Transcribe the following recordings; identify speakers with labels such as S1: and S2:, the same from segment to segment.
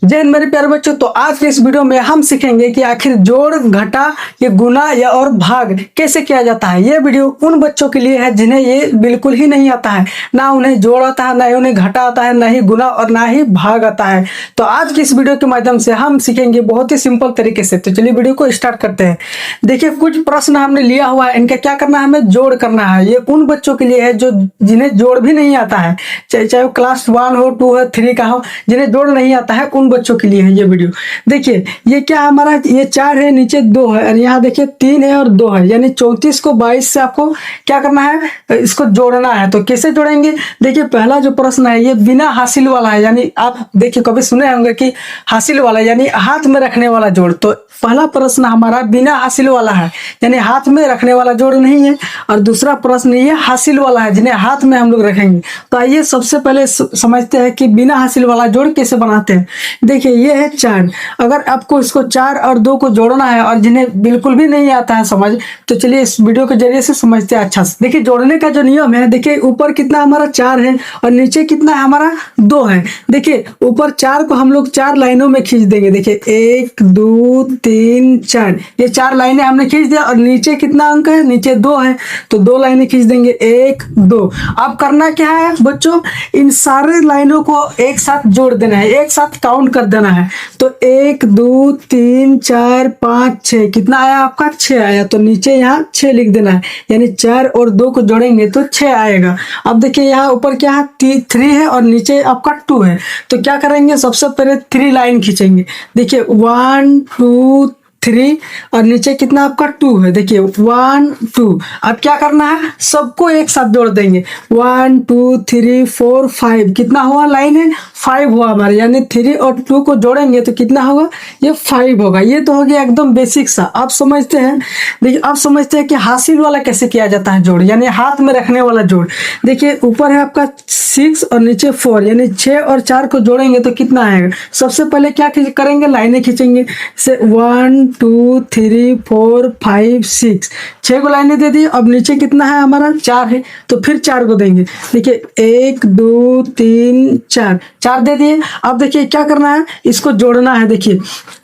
S1: जय हिंद मेरे प्यारे बच्चों। तो आज के इस वीडियो में हम सीखेंगे कि आखिर जोड़, घटा, ये गुना या और भाग कैसे किया जाता है। ये वीडियो उन बच्चों के लिए है जिन्हें ये बिल्कुल ही नहीं आता है, ना उन्हें जोड़ आता है, ना ही उन्हें घटा आता है, ना ही गुना और ना ही भाग आता है। तो आज की इस वीडियो के माध्यम से हम सीखेंगे बहुत ही सिंपल तरीके से। तो चलिए वीडियो को स्टार्ट करते हैं। देखिए कुछ प्रश्न हमने लिया हुआ है, इनका क्या करना है, हमें जोड़ करना है। ये उन बच्चों के लिए है जो जिन्हें जोड़ भी नहीं आता है, चाहे वो क्लास 1 हो, 2 हो, 3 का हो, जिन्हें जोड़ नहीं आता है उन बच्चों के लिए है ये वीडियो। देखिए ये क्या हमारा, ये 4 है, नीचे 2 है, और यहाँ देखिए 3 है और 2 है, यानी 34 को 22 से आपको क्या करना है, इसको जोड़ना है। तो कैसे जोड़ेंगे? देखिए पहला जो प्रश्न है ये बिना हासिल वाला है, यानी आप देखिए कभी सुने होंगे कि हासिल वाला यानी हाथ में रखने वाला जोड़। तो पहला प्रश्न हमारा बिना हासिल वाला है, यानी हाथ में रखने वाला जोड़ नहीं है। और दूसरा प्रश्न ये हासिल वाला है, जिन्हें हाथ में हम लोग रखेंगे। तो आइए सबसे पहले समझते हैं कि बिना हासिल वाला जोड़ कैसे बनाते हैं। देखिए ये है 4, अगर आपको इसको 4 और 2 को जोड़ना है और जिन्हें बिल्कुल भी नहीं आता है समझ, तो चलिए इस वीडियो के जरिए से समझते हैं अच्छा से। देखिए जोड़ने का जो नियम है, देखिए ऊपर कितना हमारा 4 है और नीचे कितना है हमारा 2 है। देखिए ऊपर 4 को हम लोग 4 लाइनों में खींच देंगे। देखिए 1 2 3 4, ये 4 लाइनें हमने खींच दिया। और नीचे कितना अंक है, नीचे 2 है, तो 2 लाइनें खींच देंगे, 1 2। अब करना क्या है बच्चों, इन सारे लाइनों को एक साथ जोड़ देना है, एक साथ काउंट कर देना है। तो 1 2 3 4 5 6, कितना आया आपका, 6 आया। तो नीचे यहाँ 6 लिख देना है, यानी 4 और 2 को जोड़ेंगे तो 6 आएगा। अब देखिए यहाँ ऊपर क्या है, 3 है और नीचे आपका 2 है। तो क्या करेंगे, सबसे पहले 3 लाइन खींचेंगे। देखिए 1 2 3 और नीचे कितना आपका 2 है। देखिए 1 2। अब क्या करना है, सबको एक साथ जोड़ देंगे। 1 2 3 4 5, कितना हुआ लाइन है, 5 हुआ हमारे, यानी 3 और 2 को जोड़ेंगे तो कितना होगा, ये 5 होगा। ये तो हो गया एकदम बेसिक सा। अब समझते हैं, देखिए अब समझते हैं कि हासिल वाला कैसे किया जाता है जोड़, यानी हाथ में रखने वाला जोड़। देखिए ऊपर है आपका 6 और नीचे 4, यानी 6 और 4 को जोड़ेंगे तो कितना आएगा। सबसे पहले क्या करेंगे, लाइनें खींचेंगे से 1 2 3 4 5 6, 6 को लाइनें दे दी। अब नीचे कितना है हमारा, 4 है, तो फिर 4 को देंगे। देखिए 1 2 3 4, 4 दे दिए। अब देखिए क्या करना है, इसको जोड़ना है। देखिए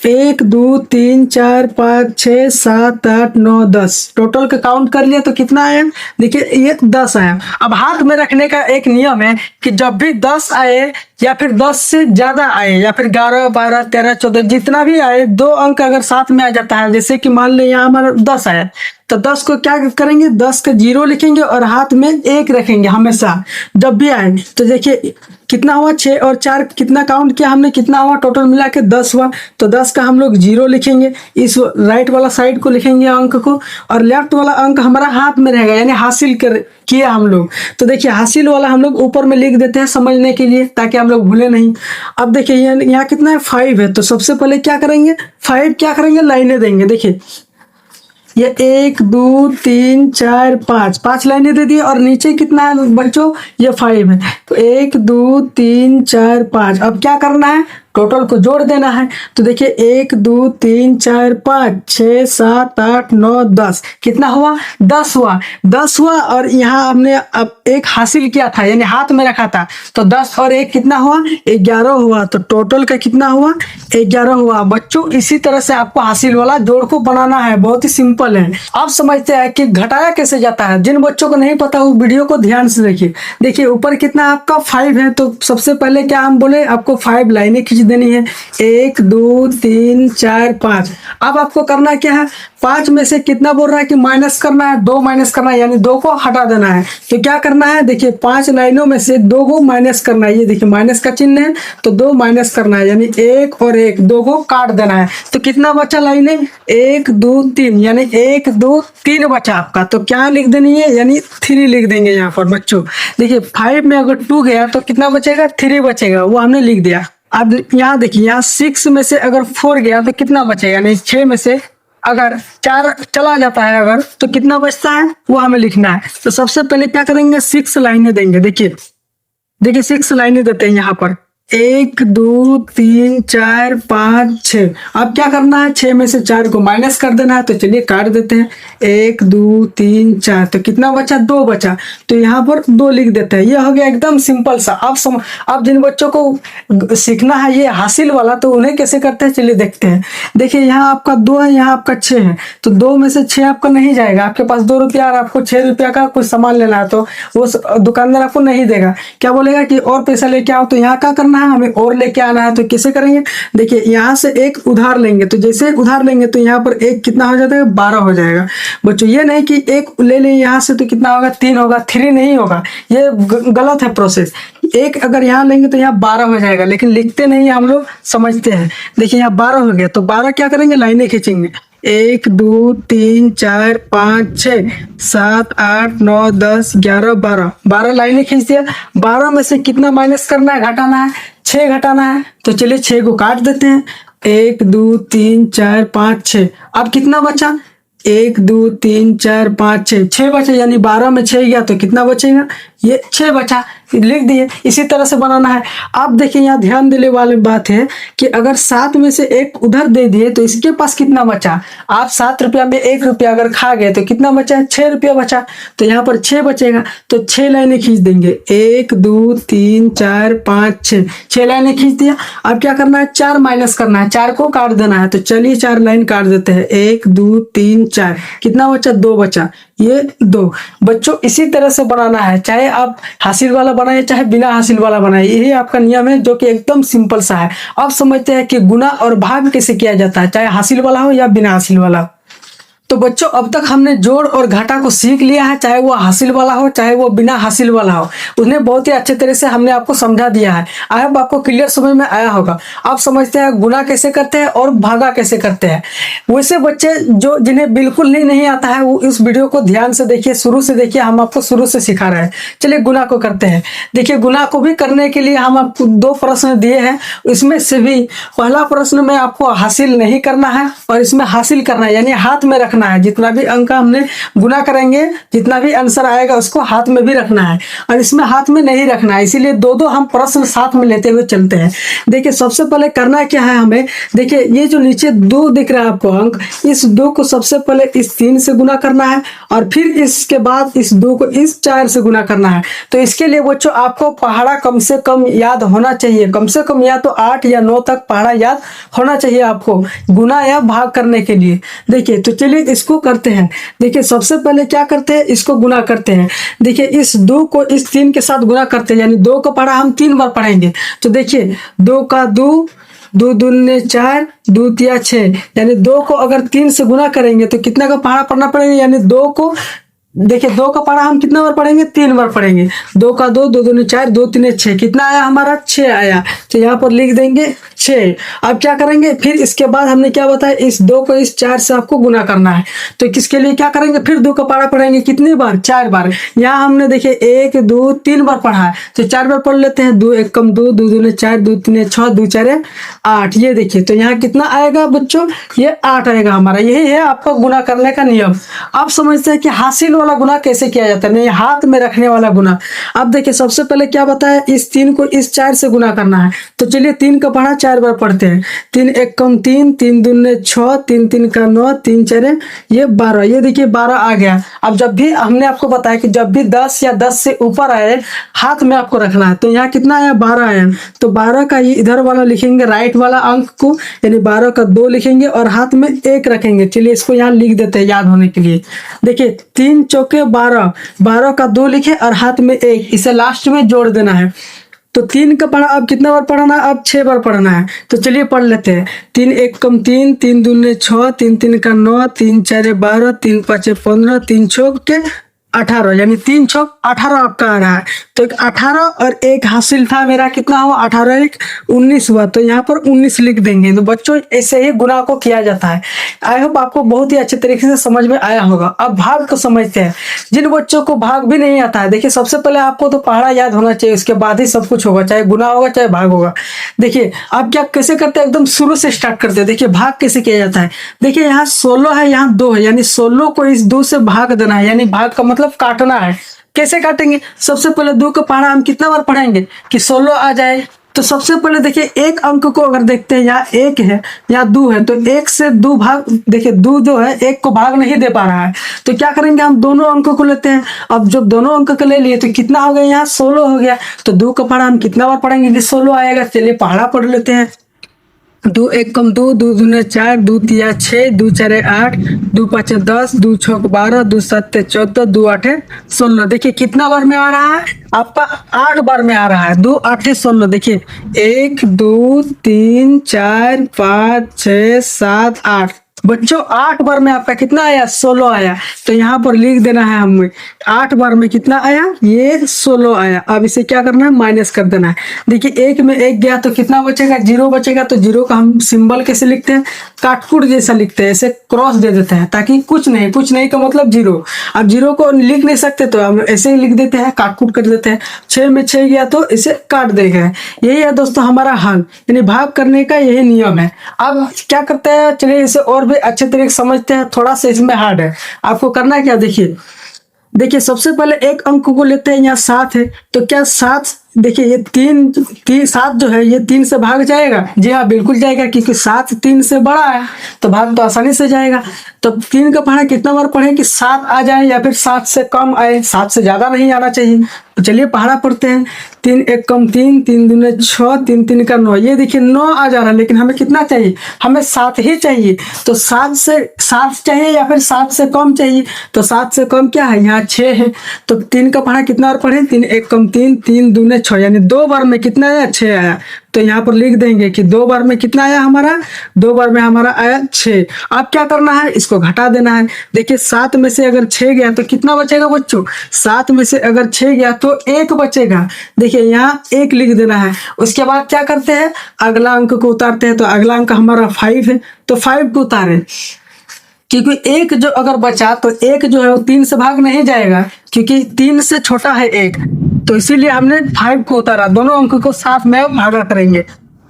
S1: 1 2 3 4 5 6 7 8 9 10, टोटल का काउंट कर लिया तो कितना आया, देखिए ये 10 आया। अब हाथ में रखने का एक नियम है कि जब भी 10 आए या फिर 10 से ज्यादा आए या फिर 11 12 13 14 जितना भी आए, 2 अंक अगर साथ में आ जाता है, जैसे कि मान लो यहाँ हमारा 10 आया, तो 10 को क्या करेंगे, 10 का 0 लिखेंगे और हाथ में 1 रखेंगे हमेशा जब भी आए। तो देखिए कितना हुआ, 6 और 4 कितना काउंट किया हमने, कितना हुआ टोटल मिला के 10 हुआ। तो 10 का हम लोग 0 लिखेंगे, इस राइट वाला साइड को लिखेंगे अंक को, और लेफ्ट वाला अंक हमारा हाथ में रहेगा, यानी हासिल किया हम लोग। तो देखिए हासिल वाला हम लोग ऊपर में लिख देते हैं समझने के लिए, ताकि हम लोग भूले नहीं। अब देखिए यहाँ कितना है, 5 है। तो सबसे पहले क्या करेंगे, 5 क्या करेंगे, लाइनें देंगे। देखिए ये 1 2 3 4 5, 5 लाइनें दे दी। और नीचे कितना है बच्चों, ये 5 है। तो 1 2 3 4 5, अब क्या करना है, टोटल को जोड़ देना है। तो देखिए 1 2 3 4 5 6 7 8 9 10, कितना हुआ, 10 हुआ, 10 हुआ। और यहाँ हमने अब 1 हासिल किया था, यानी हाथ में रखा था, तो 10 और 1 कितना हुआ, 11 हुआ। तो टोटल का कितना हुआ, 11 हुआ। बच्चों इसी तरह से आपको हासिल वाला जोड़ को बनाना है, बहुत ही सिंपल है। अब समझते हैं कि घटाया कैसे जाता है। जिन बच्चों को नहीं पता वो वीडियो को ध्यान से देखिए। देखिए ऊपर कितना आपका 5 है, तो सबसे पहले क्या हम बोले, आपको 5 लाइनें खींच देनी है, 1 2 3 4 5। अब आपको करना क्या है, 5 में से कितना बोल रहा है कि माइनस करना है, 2 माइनस करना है, यानी 2 को हटा देना है। तो क्या करना है, देखिए 5 लाइनों में से 2 को माइनस करना है। ये देखिए माइनस का चिन्ह है, तो 2 माइनस करना है, यानी 1 और 1, 2 को काट देना है। तो कितना बचा लाइनें, 1 2 3, यानी 1 2 3 बचा आपका। तो क्या लिख देनी है, यानी 3 लिख देंगे यहाँ पर बच्चों। देखिए 5 में अगर 2 गया तो कितना बचेगा, 3 बचेगा, वो हमने लिख दिया। अब यहाँ देखिए, यहाँ 6 में से अगर 4 गया तो कितना बचेगा, यानी 6 में से अगर 4 चला जाता है अगर, तो कितना बचता है वो हमें लिखना है। तो सबसे पहले क्या करेंगे, 6 लाइनें देंगे। देखिए 6 लाइनें देते हैं यहाँ पर, 1 2 3 4 5 6। अब क्या करना है, 6 में से 4 को माइनस कर देना है। तो चलिए काट देते हैं। 1 2 3 4, तो कितना बचा, 2 बचा। तो यहाँ पर 2 लिख देते हैं। ये हो गया एकदम सिंपल सा। अब जिन बच्चों को सीखना है ये हासिल वाला, तो उन्हें कैसे करते हैं चलिए देखते हैं। देखिए यहाँ आपका 2 है, यहाँ आपका 6 है। तो 2 में से 6 आपका नहीं जाएगा। आपके पास 2 रुपया और आपको 6 रुपया का कुछ सामान लेना है, तो वो दुकानदार आपको नहीं देगा। क्या बोलेगा कि और पैसा लेके आओ। तो यहाँ क्या करना है, हमें और लेके आना है। तो कैसे करेंगे, देखिए यहाँ से एक उधार लेंगे। तो जैसे उधार लेंगे तो यहाँ पर एक कितना हो जाता है, 12 हो जाएगा। बच्चों ये नहीं कि एक ले लें यहाँ से तो कितना होगा, 3 होगा, 3 नहीं होगा। ये गलत है प्रोसेस। एक अगर यहाँ लेंगे तो यहाँ 12 हो जाएगा, लेकिन लिखते नहीं है हम लोग, समझते हैं। देखिए यहाँ 12 हो गया। तो 12 क्या करेंगे, लाइनें खींचेंगे। 1 2 3 4 5 6 7 8 9 10 11 12, 12 लाइनें खींच दिया। 12 में से कितना माइनस करना है, घटाना है, 6 घटाना है। तो चलिए 6 को काट देते हैं। 1 2 3 4 5 6। अब कितना बचा, 1 2 3 4 5 6, 6 बचे। यानी 12 में 6 गया तो कितना बचेगा, ये 6 बचा, लिख दिए। इसी तरह से बनाना है। आप देखिए यहाँ ध्यान देने वाली बात है कि अगर 7 में से 1 उधर दे दिए तो इसके पास कितना बचा। आप 7 रुपया में 1 रुपया अगर खा गए तो कितना बचा, 6 रुपया बचा। तो यहाँ पर 6 बचेगा। तो 6 लाइनें खींच देंगे। 1 2 3 4 5 6, 6 लाइनें खींच दिया। अब क्या करना है, 4 माइनस करना है, 4 को काट देना है। तो चलिए 4 लाइन काट देते हैं। 1 2 3 4, कितना बचा, 2 बचा। ये 2। बच्चों इसी तरह से बनाना है, चाहे आप हासिल वाला बनाए चाहे बिना हासिल वाला बनाए। यही आपका नियम है जो कि एकदम सिंपल सा है। अब समझते हैं कि गुना और भाग कैसे किया जाता है, चाहे हासिल वाला हो या बिना हासिल वाला। तो बच्चों अब तक हमने जोड़ और घटा को सीख लिया है, चाहे वो हासिल वाला हो चाहे वो बिना हासिल वाला हो। उन्हें बहुत ही अच्छे तरह से हमने आपको समझा दिया है। आई होप आपको क्लियर समझ में आया होगा। आप समझते हैं गुना कैसे करते हैं और भागा कैसे करते हैं। वैसे बच्चे जो जिन्हें बिल्कुल नहीं आता है वो इस वीडियो को ध्यान से देखिए, शुरू से देखिए। हम आपको शुरू से सिखा रहे हैं। चलिए गुना को करते हैं। देखिए गुना को भी करने के लिए हम आपको 2 प्रश्न दिए हैं। इसमें से भी पहला प्रश्न में आपको हासिल नहीं करना है और इसमें हासिल करना है, यानी हाथ में रखना है। जितना भी अंक हमने गुना करेंगे, जितना भी आंसर आएगा उसको हाथ में भी रखना है और इसमें हाथ में नहीं रखना है। इसीलिए 2 हम प्रश्न साथ में लेते हुए चलते हैं। देखिए सबसे पहले करना क्या है हमें, देखिए ये जो नीचे 2 दिख रहा है आपको अंक, इस 2 को सबसे पहले इस 3 से गुना करना है और फिर इसके बाद इस 2 को इस 4 से गुना करना है। तो इसके लिए बच्चों आपको पहाड़ा कम से कम याद होना चाहिए। कम से कम या तो 8 या 9 तक पहाड़ा याद होना चाहिए आपको गुना या भाग करने के लिए। देखिए तो चलिए इसको करते हैं। देखिए सबसे पहले क्या करते हैं, इसको गुना करते हैं। देखिए इस 2 को इस 3 के साथ गुना करते हैं, यानी 2 का पढ़ा हम 3 बार पढ़ेंगे। तो देखिए 2 का 2, 2 दूने 4, 2 तिया 6, यानी 2 को अगर 3 से गुना करेंगे तो कितना का पहाड़ा पढ़ना पड़ेगा, यानी 2 को देखिए 2 का पढ़ा हम कितना बार पढ़ेंगे, 3 बार पढ़ेंगे। 2 का 2, 2 दूने 4, 2 तीने 6, कितना आया हमारा, 6 आया। तो यहाँ पर लिख देंगे 6। अब क्या करेंगे, फिर इसके बाद हमने क्या बताया, इस 2 को इस 4 से आपको गुना करना है। तो किसके लिए क्या करेंगे, फिर 2 का पढ़ा पढ़ेंगे, कितनी बार, 4 बार। यहाँ हमने देखिए 1 2 3 बार पढ़ा है, तो 4 बार पढ़ लेते हैं। 2 1 कम 2, 2 दूने 4, 2 तीने 6, 2 4 8। ये देखिए तो यहाँ कितना आएगा बच्चों, ये 8 आएगा हमारा। यही है आपका गुना करने का नियम। आप समझते हैं कि हासिल वाला गुना कैसे किया जाता है, नहीं हाथ में रखने वाला गुना। अब देखिए सबसे पहले क्या बताया, इस 3 को इस 4 से गुना करना है। तो चलिए 3 का पढ़ा 4 बार पढ़ते हैं। 3 1 कम 3, 3 दूने 6, 3 3 का 9, 3 4 ये 12। ये देखिए 12 आ गया। अब जब भी हमने आपको बताया कि जब भी 10 या 10 से ऊपर आए हाथ में आपको रखना है। तो यहाँ कितना आया, 12 आया। तो 12 का ये इधर वाला लिखेंगे, राइट वाला अंक को, यानी 12 का 2 लिखेंगे और हाथ में 1 रखेंगे। चलिए इसको यहाँ लिख देते हैं याद होने के लिए। देखिए 3 चौके 12, 12 का 2 लिखे और हाथ में 1, इसे लास्ट में जोड़ देना है। तो 3 का पढ़ा अब कितना बार पढ़ना है, अब 6 बार पढ़ना है। तो चलिए पढ़ लेते हैं। 3 1 कम 3, 3 दूने 6, 3 3 का 9, 3 4 12, 3 5 15, 3 6 के 18, यानी 3 छक 18 आपका आ रहा है। तो 18 और 1 हासिल था मेरा, कितना हुआ, 18 1 19 हुआ। तो यहाँ पर 19 लिख देंगे। तो बच्चों ऐसे ही गुना को किया जाता है। आई होप आपको बहुत ही अच्छे तरीके से समझ में आया होगा। अब भाग को समझते हैं। जिन बच्चों को भाग भी नहीं आता है, देखिए सबसे पहले आपको तो पहाड़ा याद होना चाहिए, उसके बाद ही सब कुछ होगा, चाहे गुना होगा चाहे भाग होगा। देखिए आप क्या कैसे करते हैं, एकदम शुरू से स्टार्ट करते हैं। देखिए भाग कैसे किया जाता है। देखिए यहाँ 16 है, यहाँ 2 है, यानी 16 को इस 2 से भाग देना है, यानी भाग का मतलब काटना है। कैसे काटेंगे, सबसे पहले 2 का पहाड़ा हम कितना बार पढ़ेंगे कि 16 आ जाए। तो सबसे पहले देखिए एक अंक को अगर देखते हैं, यहाँ एक है यहाँ दो है, तो एक से दो भाग, देखिए दो जो है एक को भाग नहीं दे पा रहा है, तो क्या करेंगे हम दोनों अंकों को लेते हैं। अब जब दोनों अंक को ले लिए तो कितना हो गया, यहाँ 16 हो गया। तो दो का पहाड़ा हम कितना बार पढ़ेंगे कि 16 आएगा। चलिए पहाड़ा पढ़ लेते हैं। दो एक कम दो, दो दूने चार, दो तिया 6, दो चारे 8, दो पाँचे 10, दो छक 12, दो सत्ते 14, दो आठे 16। देखिए कितना बार में आ रहा है आपका, 8 बार में आ रहा है। 2 8 16। देखिए 1 2 3 4 5 6 7 8 बच्चों 8 बार में आपका कितना आया, 16 आया। तो यहाँ पर लिख देना है हमें 8 बार में कितना आया, ये 16 आया। अब इसे क्या करना है, माइनस कर देना है। देखिए एक में एक गया तो कितना बचेगा, 0 बचेगा। तो 0 का हम सिंबल कैसे लिखते हैं, काटकुट जैसा लिखते हैं, ऐसे क्रॉस दे देते हैं ताकि कुछ नहीं का मतलब 0। अब 0 को लिख नहीं सकते तो हम ऐसे ही लिख देते हैं, काटकुट कर देते हैं। 6 में 6 गया तो इसे काट देगा। यही है दोस्तों हमारा हल, यानी भाग करने का यही नियम है। अब क्या करते हैं, चलिए इसे और भी अच्छे तरीके से समझते हैं। थोड़ा सा इसमें हार्ड है, आपको करना क्या, देखिए सबसे पहले एक अंक को लेते हैं, यहाँ 7 है। तो क्या 7, देखिए ये 7 जो है ये 3 से भाग जाएगा। जी हाँ बिल्कुल जाएगा, क्योंकि 7 3 से बड़ा है तो भाग तो आसानी से जाएगा। तो 3 का पहाड़ा कितना बार पढ़े कि 7 आ जाए या फिर 7 से कम आए, 7 से ज्यादा नहीं आना चाहिए। तो चलिए पहाड़ा पढ़ते हैं। 3 1 कम 3, 3 दूने 6, 3 3 का 9। ये देखिए 9 आ जा रहा है, लेकिन हमें कितना चाहिए, हमें 7 ही चाहिए। तो 7 चाहिए या फिर 7 से कम चाहिए। तो 7 से कम क्या है, यहाँ 6 है। तो 3 का पहाड़ा कितना बार पढ़े, 3 1 कम 3, 3 दूने 6, यानी 2 बार में कितना आया, 6 आया। तो यहाँ पर लिख देंगे कि 2 बार में कितना आया हमारा, 2 बार में हमारा आया 6। अब क्या करना है, इसको घटा देना है। देखिए 7 में से अगर 6 गया तो कितना बचेगा बच्चों, 7 में से अगर 6 गया तो 1 बचेगा। देखिए यहाँ 1 लिख देना है। उसके बाद क्या करते हैं, अगला अंक को उतारते हैं। तो अगला अंक हमारा 5 है, तो 5 को उतारे, क्योंकि 1 जो अगर बचा तो 1 जो है वो 3 से भाग नहीं जाएगा, क्योंकि 3 से छोटा है 1। तो इसीलिए हमने 5 को उतारा। दोनों अंक को साथ में भागा करेंगे।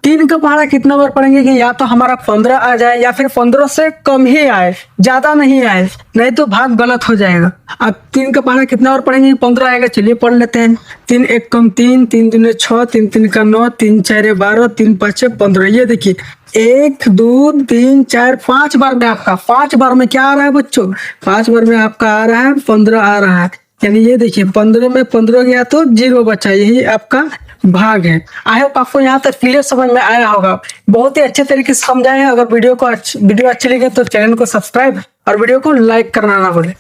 S1: 3 का पहाड़ा कितना बार पढ़ेंगे कि या तो हमारा 15 आ जाए या फिर 15 से कम ही आए, ज्यादा नहीं आए, नहीं तो भाग गलत हो जाएगा। अब 3 का पहाड़ा कितना बार पढ़ेंगे, 15 आएगा। चलिए पढ़ लेते हैं। 3 1 कम 3, 3 दूने 6, 3 3 का 9, 3 4 12, 3 5 15। ये देखिए 1 2 3 4 5 बार में आपका, 5 बार में क्या आ रहा है बच्चों, 5 बार में आपका आ रहा है 15 आ रहा है। यानी ये देखिए 15 में 15 गया तो 0 बचा, यही आपका भाग है। आई होप आपको यहाँ तक क्लियर समझ में आया होगा। बहुत ही अच्छे तरीके से समझाए हैं। अगर वीडियो अच्छी लगे तो चैनल को सब्सक्राइब और वीडियो को लाइक करना ना भूलें।